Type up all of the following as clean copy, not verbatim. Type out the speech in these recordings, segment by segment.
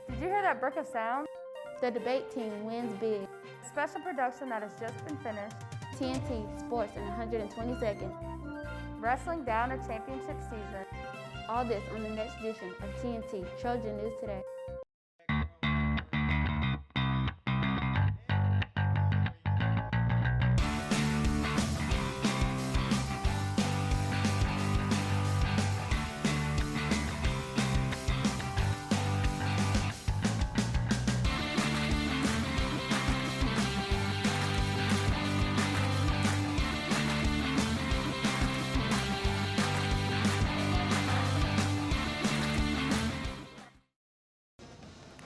Did you hear that brick of sound? The debate team wins big. Special production that has just been finished. TNT Sports in 120 seconds. Wrestling down a championship season. All this on the next edition of TNT Trojan News Today.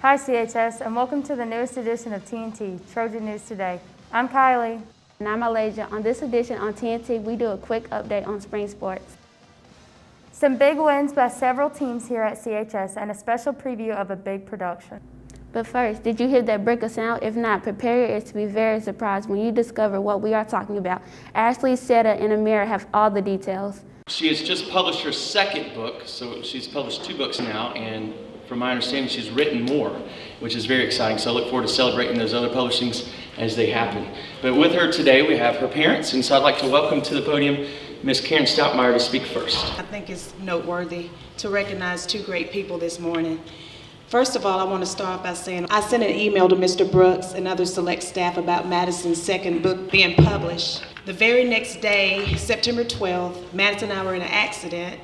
Hi CHS, and welcome to the newest edition of TNT Trojan News Today. I'm Kylie. And I'm Alasia. On this edition on TNT, we do a quick update on spring sports. Some big wins by several teams here at CHS and a special preview of a big production. But first, did you hear that brick of sound? If not, prepare your ears to be very surprised when you discover what we are talking about. Ashley, Seta, and Amira have all the details. She has just published her second book, so she's published 2 books now, and from my understanding, she's written more, which is very exciting. So I look forward to celebrating those other publishings as they happen. But with her today, we have her parents, and so I'd like to welcome to the podium Ms. Karen Stoutmeyer to speak first. I think it's noteworthy to recognize 2 great people this morning. First of all, I want to start off by saying I sent an email to Mr. Brooks and other select staff about Madison's second book being published. The very next day, September 12th, Madison and I were in an accident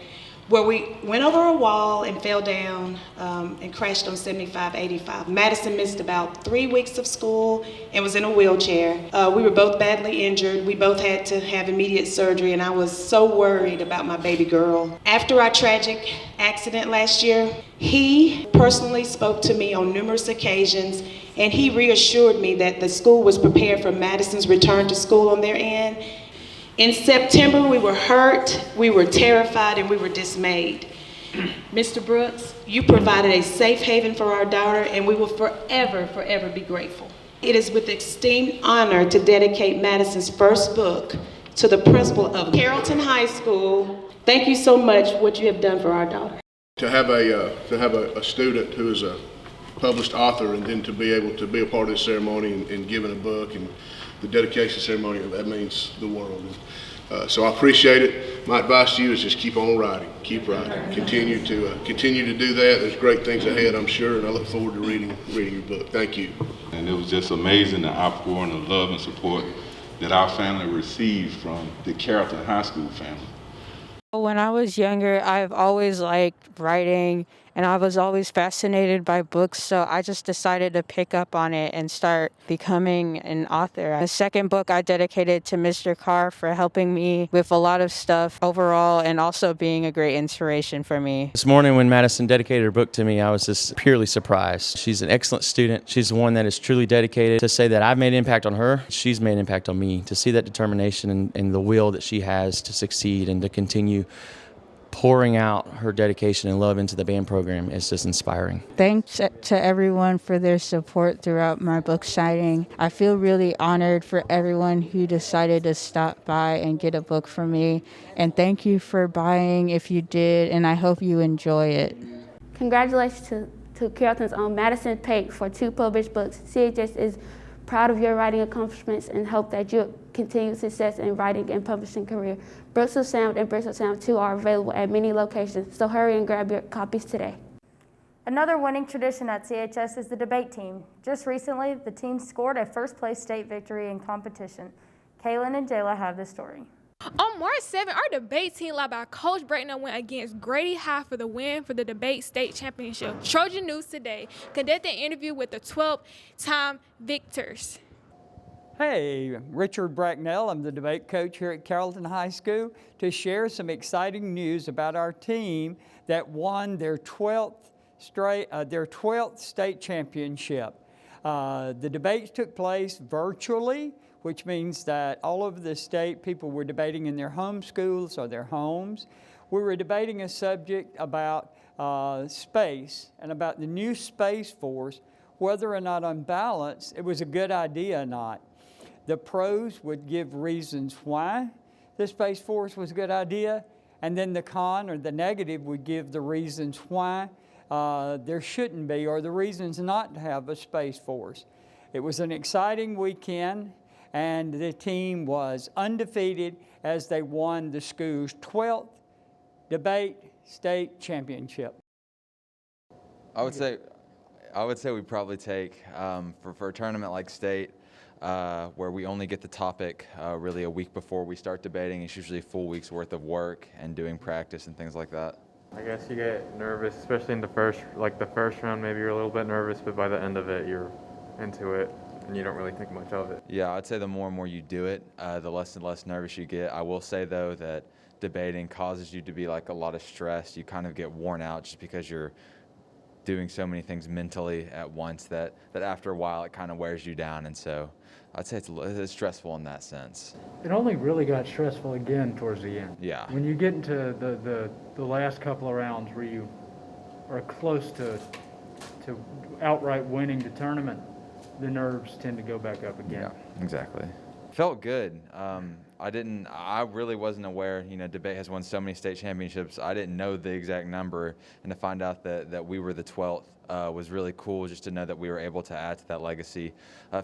where we went over a wall and fell down and crashed on 7585. Madison missed about 3 weeks of school and was in a wheelchair. We were both badly injured. We both had to have immediate surgery, and I was so worried about my baby girl. After our tragic accident last year, he personally spoke to me on numerous occasions, and he reassured me that the school was prepared for Madison's return to school on their end. In September, we were hurt, we were terrified, and we were dismayed. Mr. Brooks, you provided a safe haven for our daughter, and we will forever, forever be grateful. It is with esteemed honor to dedicate Madison's first book to the principal of Carrollton High School. Thank you so much for what you have done for our daughter. To have a student who is a published author, and then to be able to be a part of this ceremony and giving a book and the dedication ceremony, that means the world. So I appreciate it. My advice to you is just keep on writing, keep writing. Continue to do that. There's great things ahead, I'm sure, and I look forward to reading your book. Thank you. And it was just amazing, the outpouring of love and support that our family received from the Carrollton High School family. When I was younger, I've always liked writing, and I was always fascinated by books, so I just decided to pick up on it and start becoming an author. The second book I dedicated to Mr. Carr for helping me with a lot of stuff overall and also being a great inspiration for me. This morning when Madison dedicated her book to me, I was just purely surprised. She's an excellent student. She's one that is truly dedicated. To say that I've made an impact on her, she's made an impact on me. To see that determination and the will that she has to succeed and to continue pouring out her dedication and love into the band program is just inspiring. Thanks to everyone for their support throughout my book signing. I feel really honored for everyone who decided to stop by and get a book from me. And thank you for buying if you did, and I hope you enjoy it. Congratulations to Carrollton's own Madison Pate for 2 published books. CHS is proud of your writing accomplishments and hope that you continue success in writing and publishing career. Brooks of Sound and Bricks of Sound 2 are available at many locations, so hurry and grab your copies today. Another winning tradition at CHS is the debate team. Just recently, the team scored a first-place state victory in competition. Kaylin and Jayla have the story. On March 7th, our debate team led by Coach Bracknell went against Grady High for the win for the debate state championship. Trojan News Today conducted an interview with the 12-time victors. Hey, Richard Bracknell. I'm the debate coach here at Carrollton High School to share some exciting news about our team that won their 12th state championship. The debates took place virtually, which means that all over the state people were debating in their home schools or their homes. We were debating a subject about space and about the new Space Force, whether or not on balance it was a good idea or not. The pros would give reasons why the Space Force was a good idea, and then the con or the negative would give the reasons why there shouldn't be, or the reasons not to have a Space Force. It was an exciting weekend, and the team was undefeated as they won the school's 12th debate state championship. I would say we probably take, for a tournament like state, where we only get the topic really a week before we start debating. It's usually a full week's worth of work and doing practice and things like that. I guess you get nervous, especially in the first round, maybe you're a little bit nervous, but by the end of it, you're into it and you don't really think much of it. Yeah, I'd say the more and more you do it, the less and less nervous you get. I will say, though, that debating causes you to be like a lot of stress. You kind of get worn out just because you're doing so many things mentally at once that after a while it kind of wears you down. And so I'd say it's stressful in that sense. It only really got stressful again towards the end. Yeah. When you get into the last couple of rounds where you are close to outright winning the tournament, the nerves tend to go back up again. Yeah, exactly. Felt good. I really wasn't aware, debate has won so many state championships. I didn't know the exact number, and to find out that we were the 12th was really cool, just to know that we were able to add to that legacy.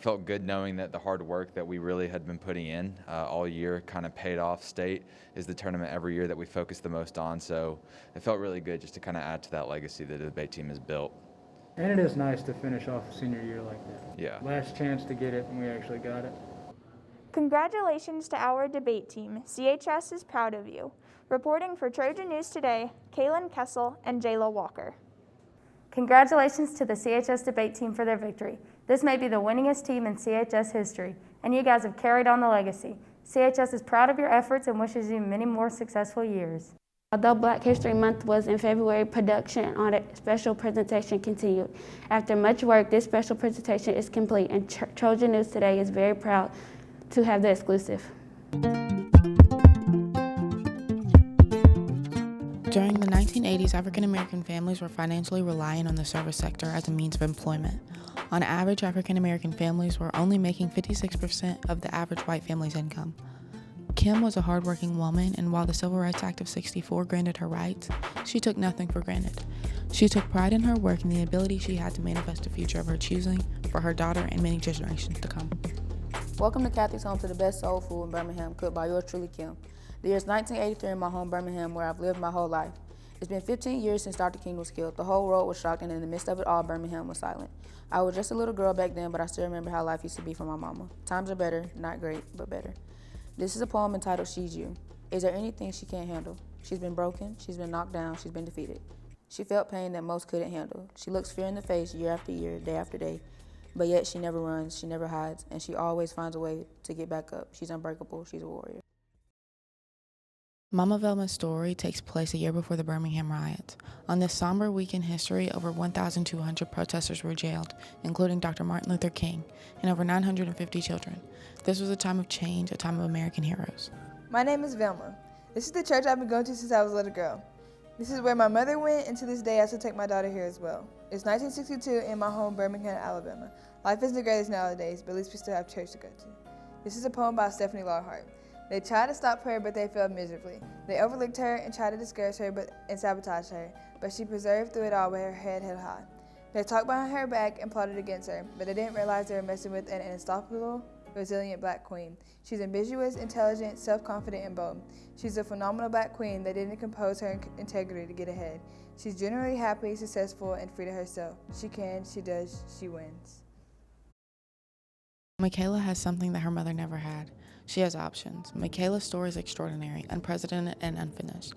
Felt good knowing that the hard work that we really had been putting in all year kind of paid off. State is the tournament every year that we focus the most on, so it felt really good just to kind of add to that legacy that the debate team has built. And it is nice to finish off a senior year like that. Yeah. Last chance to get it, and we actually got it. Congratulations to our debate team. CHS is proud of you. Reporting for Trojan News Today, Kaylin Kessel and Jayla Walker. Congratulations to the CHS debate team for their victory. This may be the winningest team in CHS history, and you guys have carried on the legacy. CHS is proud of your efforts and wishes you many more successful years. Although Black History Month was in February, production on a special presentation continued. After much work, this special presentation is complete, and Trojan News Today is very proud to have the exclusive. During the 1980s, African American families were financially reliant on the service sector as a means of employment. On average, African American families were only making 56% of the average white family's income. Kim was a hardworking woman, and while the Civil Rights Act of '64 granted her rights, she took nothing for granted. She took pride in her work and the ability she had to manifest a future of her choosing for her daughter and many generations to come. Welcome to Kathy's Home, to the best soul food in Birmingham, cooked by yours truly, Kim. The year is 1983 in my home, Birmingham, where I've lived my whole life. It's been 15 years since Dr. King was killed. The whole world was shocked, and in the midst of it all, Birmingham was silent. I was just a little girl back then, but I still remember how life used to be for my mama. Times are better, not great, but better. This is a poem entitled She's You. Is there anything she can't handle? She's been broken, she's been knocked down, she's been defeated. She felt pain that most couldn't handle. She looks fear in the face year after year, day after day, but yet she never runs, she never hides, and she always finds a way to get back up. She's unbreakable, she's a warrior. Mama Velma's story takes place a year before the Birmingham riots. On this somber week in history, over 1,200 protesters were jailed, including Dr. Martin Luther King, and over 950 children. This was a time of change, a time of American heroes. My name is Velma. This is the church I've been going to since I was a little girl. This is where my mother went, and to this day I still take my daughter here as well. It's 1962 in my home, Birmingham, Alabama. Life isn't the greatest nowadays, but at least we still have church to go to. This is a poem by Stephanie Lockhart. They tried to stop her, but they failed miserably. They overlooked her and tried to discourage her and sabotage her, but she persevered through it all with her head held high. They talked behind her back and plotted against her, but they didn't realize they were messing with an unstoppable, resilient black queen. She's ambitious, intelligent, self-confident, and bold. She's a phenomenal black queen that didn't compose her integrity to get ahead. She's generally happy, successful, and free to herself. She can, she does, she wins. Michaela has something that her mother never had. She has options. Michaela's story is extraordinary, unprecedented, and unfinished.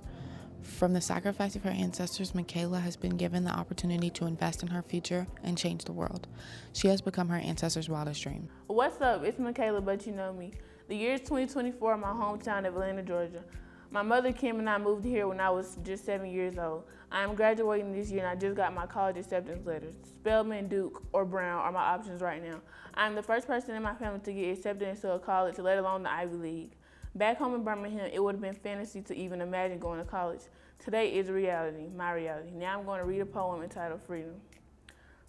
From the sacrifice of her ancestors, Michaela has been given the opportunity to invest in her future and change the world. She has become her ancestors' wildest dream. What's up? It's Michaela, but you know me. The year is 2024 in my hometown of Atlanta, Georgia. My mother, Kim, and I moved here when I was just 7 years old. I am graduating this year, and I just got my college acceptance letters. Spelman, Duke, or Brown are my options right now. I am the first person in my family to get accepted into a college, let alone the Ivy League. Back home in Birmingham, it would have been fantasy to even imagine going to college. Today is reality, my reality. Now I'm going to read a poem entitled Freedom.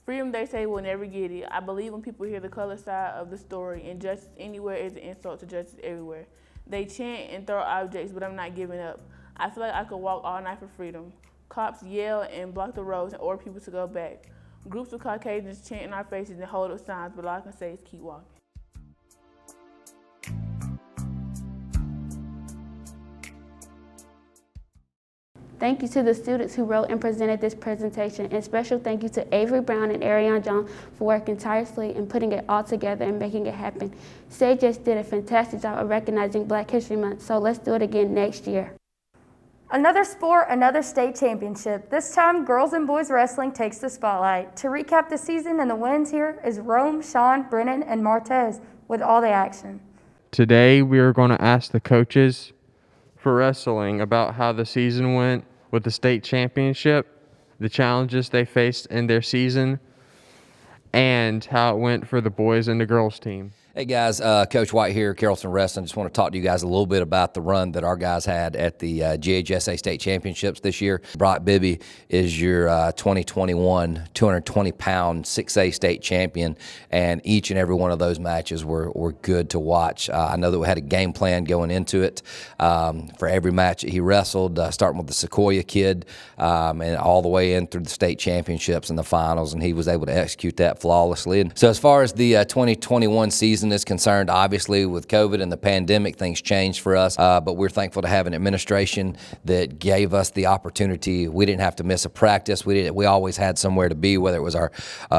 Freedom, they say, will never get it. I believe when people hear the color side of the story, injustice anywhere is an insult to justice everywhere. They chant and throw objects, but I'm not giving up. I feel like I could walk all night for freedom. Cops yell and block the roads and order people to go back. Groups of Caucasians chant in our faces and hold up signs, but all I can say is keep walking. Thank you to the students who wrote and presented this presentation, and special thank you to Avery Brown and Ariane John for working tirelessly and putting it all together and making it happen. CHS did a fantastic job of recognizing Black History Month, so let's do it again next year. Another sport, another state championship. This time, girls and boys wrestling takes the spotlight. To recap the season and the wins, here is Rome, Sean, Brennan, and Martez with all the action. Today we are going to ask the coaches for wrestling about how the season went with the state championship, the challenges they faced in their season, and how it went for the boys and the girls team. Hey guys, Coach White here, Carrollton Wrestling. Just want to talk to you guys a little bit about the run that our guys had at the GHSA State Championships this year. Brock Bibby is your 2021 220-pound 6A state champion, and each and every one of those matches were good to watch. I know that we had a game plan going into it for every match that he wrestled, starting with the Sequoia kid and all the way in through the state championships and the finals, and he was able to execute that flawlessly. And so as far as the 2021 season is concerned, obviously with COVID and the pandemic, things changed for us, but we're thankful to have an administration that gave us the opportunity. We didn't have to miss a practice. We always had somewhere to be, whether it was our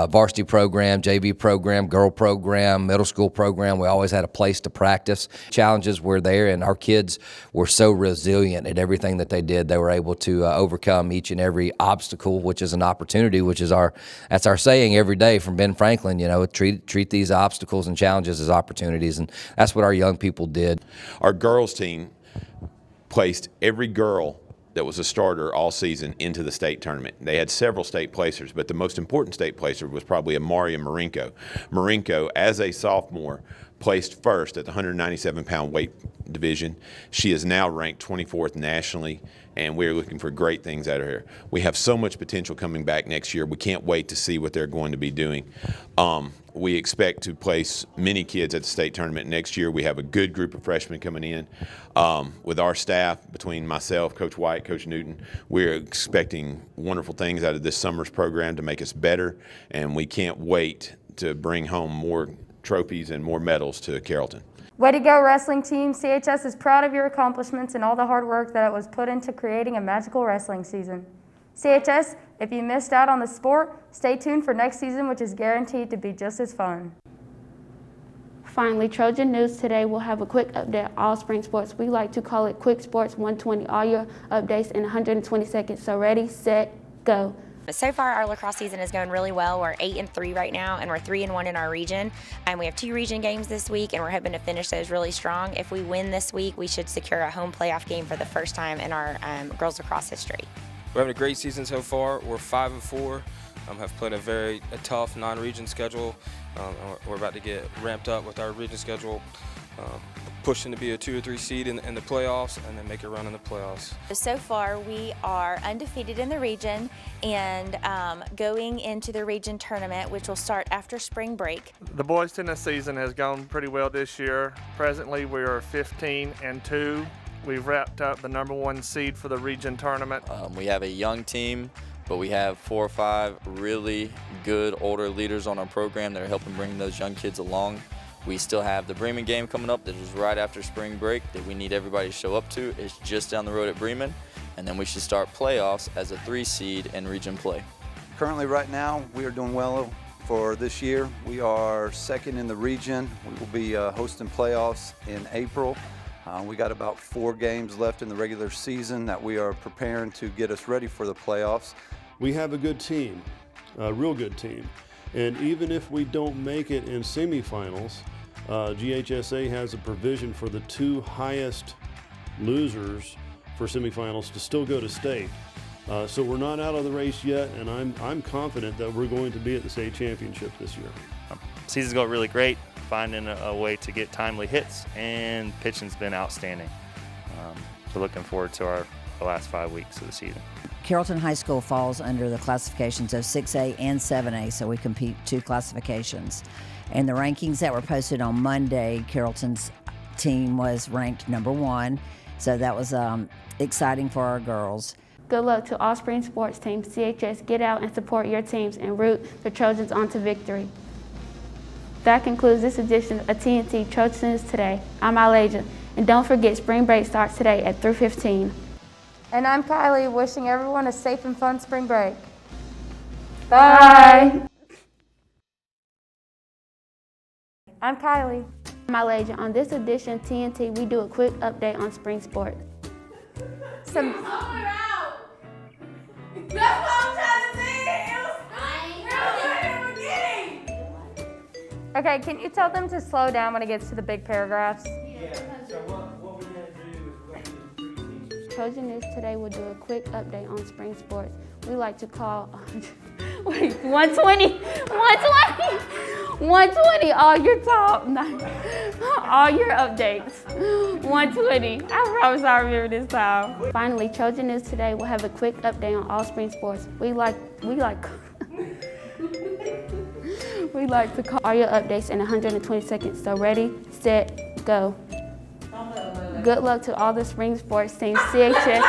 varsity program, JV program, girl program, middle school program. We always had a place to practice. Challenges were there, and our kids were so resilient at everything that they did. They were able to overcome each and every obstacle, which is an opportunity, that's our saying every day from Ben Franklin, treat these obstacles and challenges as opportunities, and that's what our young people did. Our girls team placed every girl that was a starter all season into the state tournament. They had several state placers, but the most important state placer was probably Amaria Marinko. Marinko, as a sophomore, placed first at the 197-pound weight division. She is now ranked 24th nationally, and we're looking for great things out of her. We have so much potential coming back next year. We can't wait to see what they're going to be doing. We expect to place many kids at the state tournament next year. We have a good group of freshmen coming in. With our staff, between myself, Coach White, Coach Newton, we're expecting wonderful things out of this summer's program to make us better, and we can't wait to bring home more trophies and more medals to Carrollton. Way to go, wrestling team. CHS is proud of your accomplishments and all the hard work that was put into creating a magical wrestling season. CHS, if you missed out on the sport, stay tuned for next season, which is guaranteed to be just as fun. Finally, Trojan News Today will have a quick update on all spring sports. We like to call it Quick Sports 120, all your updates in 120 seconds. So ready, set, go. So far, our lacrosse season is going really well. We're 8-3 right now, and we're 3-1 in our region. And we have 2 region games this week, and we're hoping to finish those really strong. If we win this week, we should secure a home playoff game for the first time in our girls lacrosse history. We're having a great season so far. We're 5-4. Have played a tough non-region schedule. We're about to get ramped up with our region schedule. Pushing to be a 2 or 3 seed in the playoffs and then make a run in the playoffs. So far, we are undefeated in the region and going into the region tournament, which will start after spring break. The boys tennis season has gone pretty well this year. Presently, we are 15-2. We've wrapped up the #1 seed for the region tournament. We have a young team, but we have 4 or 5 really good older leaders on our program that are helping bring those young kids along. We still have the Bremen game coming up that is right after spring break that we need everybody to show up to. It's just down the road at Bremen, and then we should start playoffs as a 3 seed in region play. Currently right now we are doing well for this year. We are 2nd in the region. We will be hosting playoffs in April. We got about 4 games left in the regular season that we are preparing to get us ready for the playoffs. We have a good team, a real good team. And even if we don't make it in semifinals, GHSA has a provision for the 2 highest losers for semifinals to still go to state. So we're not out of the race yet, and I'm confident that we're going to be at the state championship this year. Season's going really great, finding a way to get timely hits, and pitching's been outstanding. So looking forward to the last 5 weeks of the season. Carrollton High School falls under the classifications of 6A and 7A, so we compete 2 classifications. And the rankings that were posted on Monday, Carrollton's team was ranked #1, so that was exciting for our girls. Good luck to all spring sports teams. CHS, get out and support your teams and root the Trojans on to victory. That concludes this edition of TNT Trojan News Today. I'm Alaja, and don't forget spring break starts today at 3:15. And I'm Kylie, wishing everyone a safe and fun spring break. Bye. I'm Kylie. I'm Alaja. On this edition of TNT, we do a quick update on spring sports. Some That's what I'm trying to say. Okay, can you tell them to slow down when it gets to the big paragraphs? Yeah, so what we're going to do is we're going to do 3 teams. Trojan News Today will do a quick update on spring sports. We like to call, wait, 120, 120, all your all your updates, 120. I promise I remember this time. Finally, Trojan News Today will have a quick update on all spring sports. We like to call all your updates in 120 seconds. So ready, set, go. Good luck to all the spring sports teams. CHS.